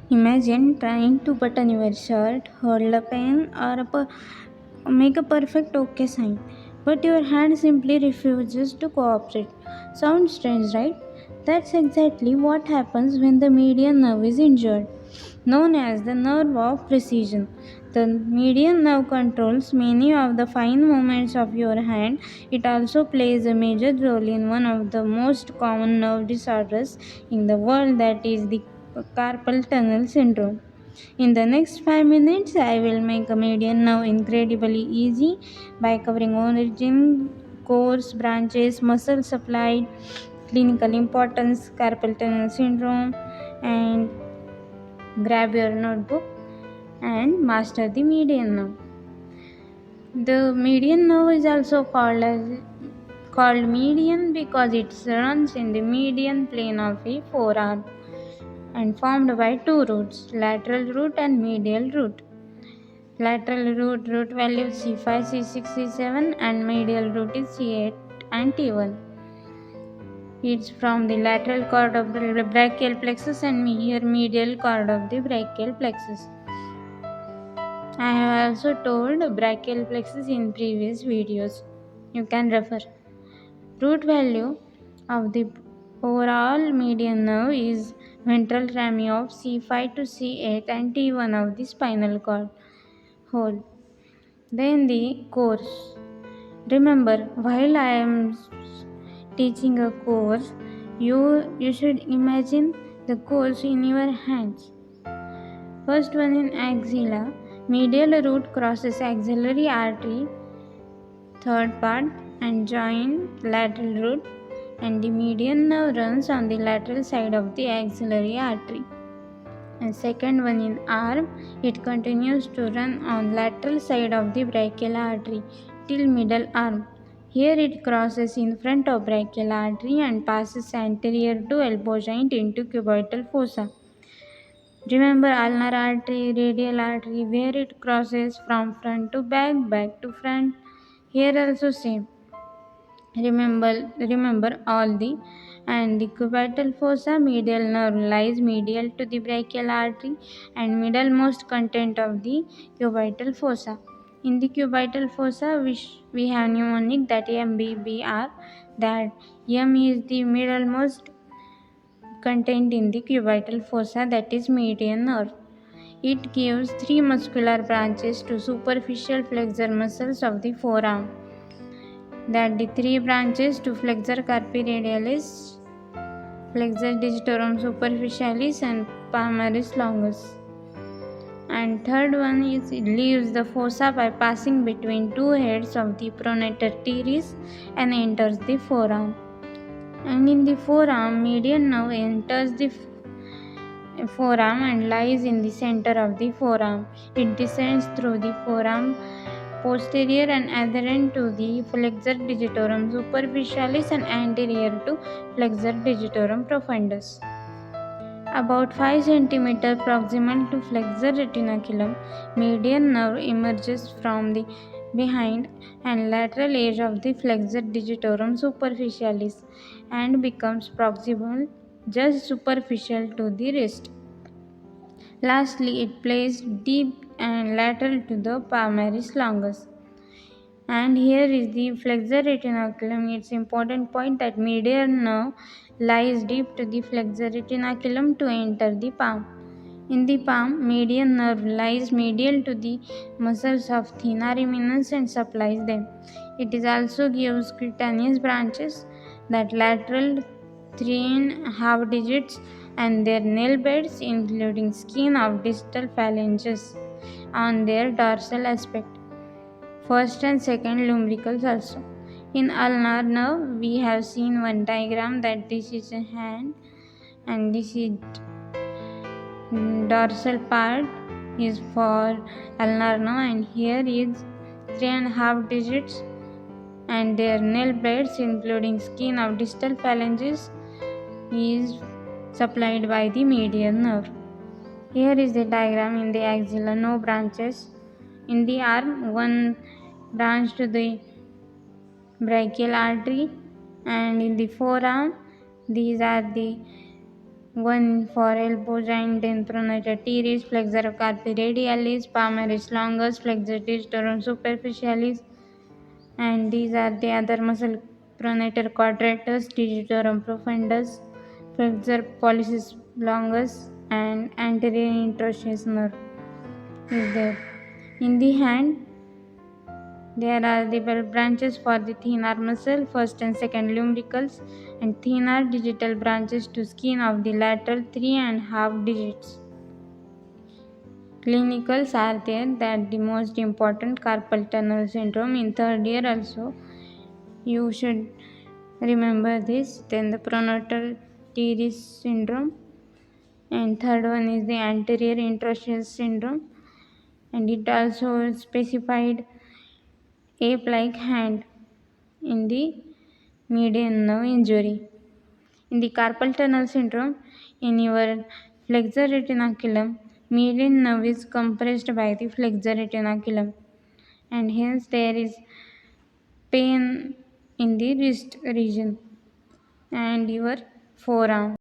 Imagine trying to button your shirt, hold a pen, or make a perfect OK sign, but your hand simply refuses to cooperate. Sounds strange, right? That's exactly what happens when the median nerve is injured, known as the nerve of precision. The median nerve controls many of the fine movements of your hand. It also plays a major role in one of the most common nerve disorders in the world, that is the carpal tunnel syndrome. In the next 5 minutes, I will make a median nerve incredibly easy by covering origin, course, branches, muscle supplied, clinical importance, carpal tunnel syndrome, and grab your notebook and master the median nerve. The median nerve is also called median because it runs in the median plane of a forearm and formed by two roots, lateral root and medial root. Lateral root value C5, C6, C7 and medial root is C8 and T1. It's from the lateral cord of the brachial plexus and here medial cord of the brachial plexus. I have also told brachial plexus in previous videos. You can refer. Root value of the overall median nerve is ventral rami of C5 to C8 and T1 of the spinal cord whole. Then the course. Remember, while I am teaching a course, you should imagine the course in your hands. First one in axilla, medial root crosses axillary artery, third part, and join lateral root, and the median nerve runs on the lateral side of the axillary artery. And second one in arm, it continues to run on lateral side of the brachial artery till middle arm. Here it crosses in front of brachial artery and passes anterior to elbow joint into cubital fossa. Remember ulnar artery, radial artery, where it crosses from front to back, back to front. Here also same. Remember all the and the cubital fossa medial nerve lies medial to the brachial artery and middlemost content of the cubital fossa. In the cubital fossa, we have mnemonic that MBBR, that M is the middlemost content in the cubital fossa, that is median nerve. It gives three muscular branches to superficial flexor muscles of the forearm, that the three branches to flexor carpi radialis, flexor digitorum superficialis and palmaris longus. And third one is it leaves the fossa by passing between two heads of the pronator teres and enters the forearm. And in the forearm, median nerve enters the forearm and lies in the center of the forearm. It descends through the forearm posterior and adherent to the flexor digitorum superficialis and anterior to flexor digitorum profundus. About 5 cm proximal to flexor retinaculum, median nerve emerges from the behind and lateral edge of the flexor digitorum superficialis and becomes proximal just superficial to the wrist. Lastly, it plays deep and lateral to the palmaris longus. And here is the flexor retinaculum. It's important point that median nerve lies deep to the flexor retinaculum to enter the palm. In the palm, median nerve lies medial to the muscles of thenar eminence and supplies them. It is also gives cutaneous branches, that lateral 3.5 digits and their nail beds, including skin of distal phalanges on their dorsal aspect. First and second lumbricals also. In ulnar nerve, we have seen one diagram that this is a hand and this is dorsal part is for ulnar nerve, and here is 3.5 digits and their nail beds, including skin of distal phalanges, is supplied by the median nerve. Here is the diagram. In the axilla, no branches. In the arm, one branch to the brachial artery, and in the forearm, these are the one for elbow joint, then pronator teres, flexor carpi radialis, palmaris longus, flexor digitorum superficialis, and these are the other muscle: pronator quadratus, digitorum profundus, flexor pollicis longus, and anterior interosseous nerve is there. In the hand, there are the well branches for the thenar muscle, first and second lumbricals, and thenar digital branches to skin of the lateral 3.5 digits. Clinicals are there, that the most important carpal tunnel syndrome in third year also. You should remember this. Then the pronotal teres syndrome, and third one is the anterior interosseous syndrome, and it also specified ape-like hand in the median nerve injury. In the carpal tunnel syndrome, in your flexor retinaculum, median nerve is compressed by the flexor retinaculum, and hence there is pain in the wrist region and your forearm.